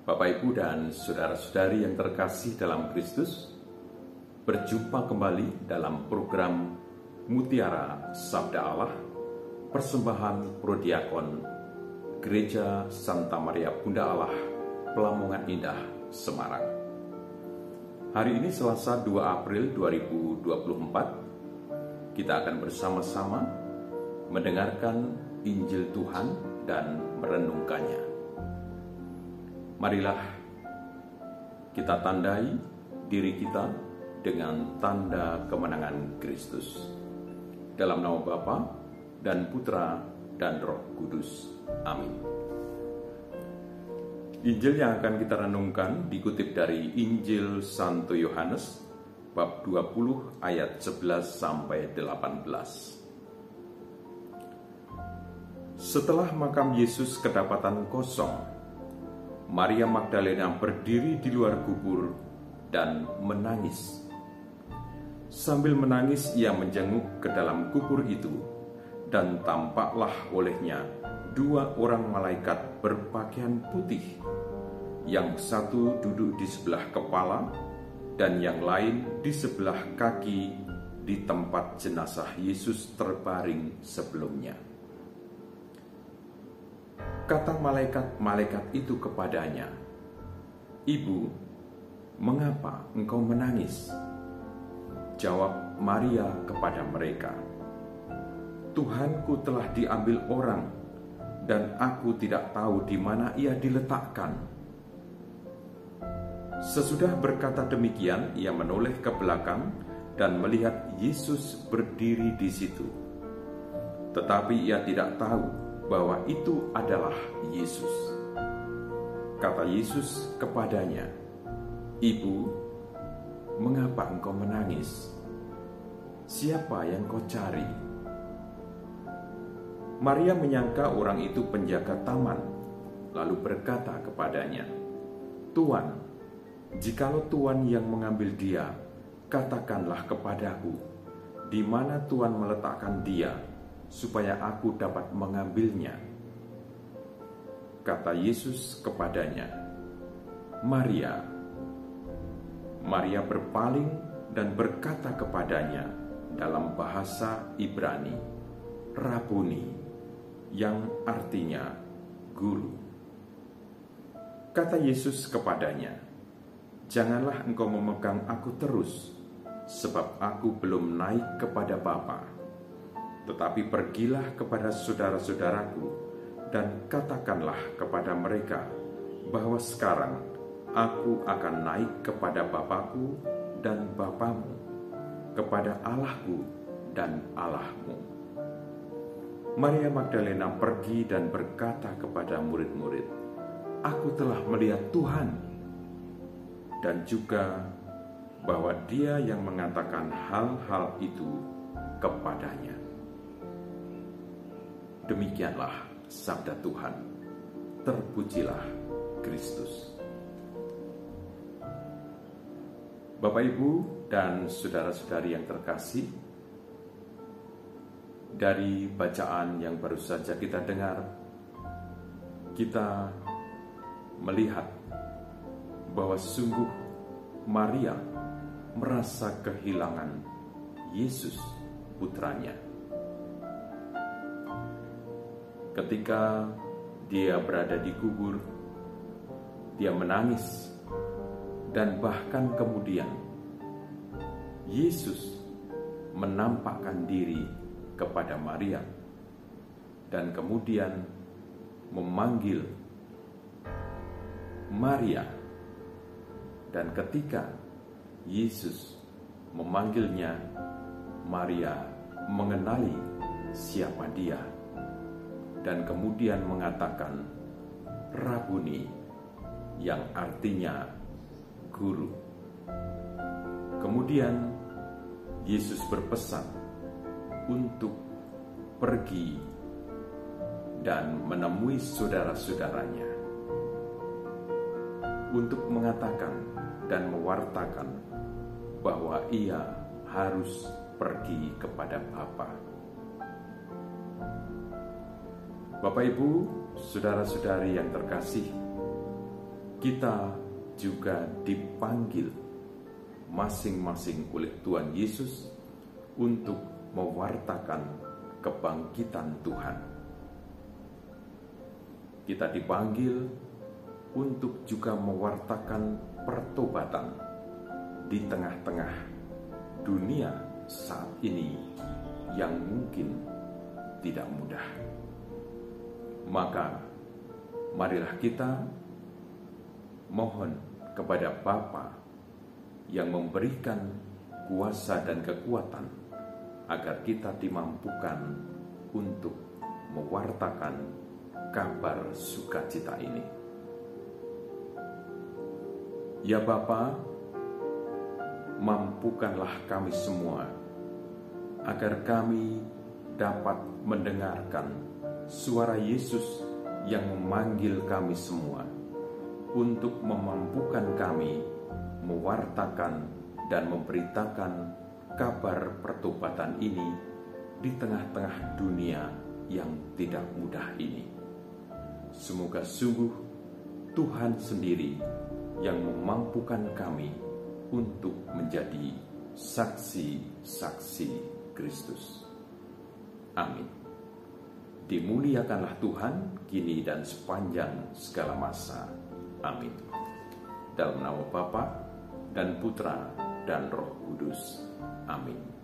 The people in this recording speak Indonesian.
Bapak, Ibu, dan saudara-saudari yang terkasih dalam Kristus, berjumpa kembali dalam program Mutiara Sabda Allah, persembahan Prodiakon Gereja Santa Maria Bunda Allah, Pelamongan Indah, Semarang. Hari ini Selasa 2 April 2024, kita akan bersama-sama mendengarkan Injil Tuhan dan merenungkannya. Marilah kita tandai diri kita dengan tanda kemenangan Kristus. Dalam nama Bapa dan Putra dan Roh Kudus. Amin. Injil yang akan kita renungkan dikutip dari Injil Santo Yohanes bab 20 ayat 11 sampai 18. Setelah makam Yesus kedapatan kosong, Maria Magdalena berdiri di luar kubur dan menangis. Sambil menangis, ia menjenguk ke dalam kubur itu, dan tampaklah olehnya dua orang malaikat berpakaian putih, yang satu duduk di sebelah kepala dan yang lain di sebelah kaki di tempat jenazah Yesus terbaring sebelumnya. Kata malaikat-malaikat itu kepadanya, "Ibu, mengapa engkau menangis?" Jawab Maria kepada mereka, "Tuhanku telah diambil orang, dan aku tidak tahu di mana ia diletakkan." Sesudah berkata demikian, ia menoleh ke belakang dan melihat Yesus berdiri di situ. Tetapi ia tidak tahu bahwa itu adalah Yesus. Kata Yesus kepadanya, "Ibu, mengapa engkau menangis? Siapa yang kau cari?" Maria menyangka orang itu penjaga taman, lalu berkata kepadanya, "Tuan, jikalau Tuan yang mengambil dia, katakanlah kepadaku, di mana Tuan meletakkan dia, supaya aku dapat mengambilnya." Kata Yesus kepadanya, "Maria." Maria berpaling dan berkata kepadanya dalam bahasa Ibrani, "Rabuni," yang artinya guru. Kata Yesus kepadanya, "Janganlah engkau memegang aku terus, sebab aku belum naik kepada Bapa. Tetapi pergilah kepada saudara-saudaraku dan katakanlah kepada mereka bahwa sekarang aku akan naik kepada Bapakku dan Bapamu, kepada Allahku dan Allahmu." Maria Magdalena pergi dan berkata kepada murid-murid, "Aku telah melihat Tuhan," dan juga bahwa Dia yang mengatakan hal-hal itu kepadanya. Demikianlah sabda Tuhan. Terpujilah Kristus. Bapak, Ibu, dan saudara-saudari yang terkasih, dari bacaan yang baru saja kita dengar, kita melihat bahwa sungguh Maria merasa kehilangan Yesus, putranya. Ketika dia berada di kubur, dia menangis, dan bahkan kemudian Yesus menampakkan diri kepada Maria dan kemudian memanggil Maria. Dan ketika Yesus memanggilnya, Maria mengenali siapa dia dan kemudian mengatakan Rabuni, yang artinya guru. Kemudian Yesus berpesan untuk pergi dan menemui saudara-saudaranya, untuk mengatakan dan mewartakan bahwa ia harus pergi kepada Bapa. Bapak, Ibu, saudara-saudari yang terkasih, kita juga dipanggil masing-masing oleh Tuhan Yesus untuk mewartakan kebangkitan Tuhan. Kita dipanggil untuk juga mewartakan pertobatan di tengah-tengah dunia saat ini yang mungkin tidak mudah. Maka marilah kita mohon kepada Bapa yang memberikan kuasa dan kekuatan agar kita dimampukan untuk mewartakan kabar sukacita ini. Ya Bapa, mampukanlah kami semua agar kami dapat mendengarkan suara Yesus yang memanggil kami semua untuk memampukan kami mewartakan dan memberitakan kabar pertobatan ini di tengah-tengah dunia yang tidak mudah ini. Semoga sungguh Tuhan sendiri yang memampukan kami untuk menjadi saksi-saksi Kristus. Amin. Dimuliakanlah Tuhan kini dan sepanjang segala masa. Amin. Dalam nama Bapa dan Putra dan Roh Kudus. Amin.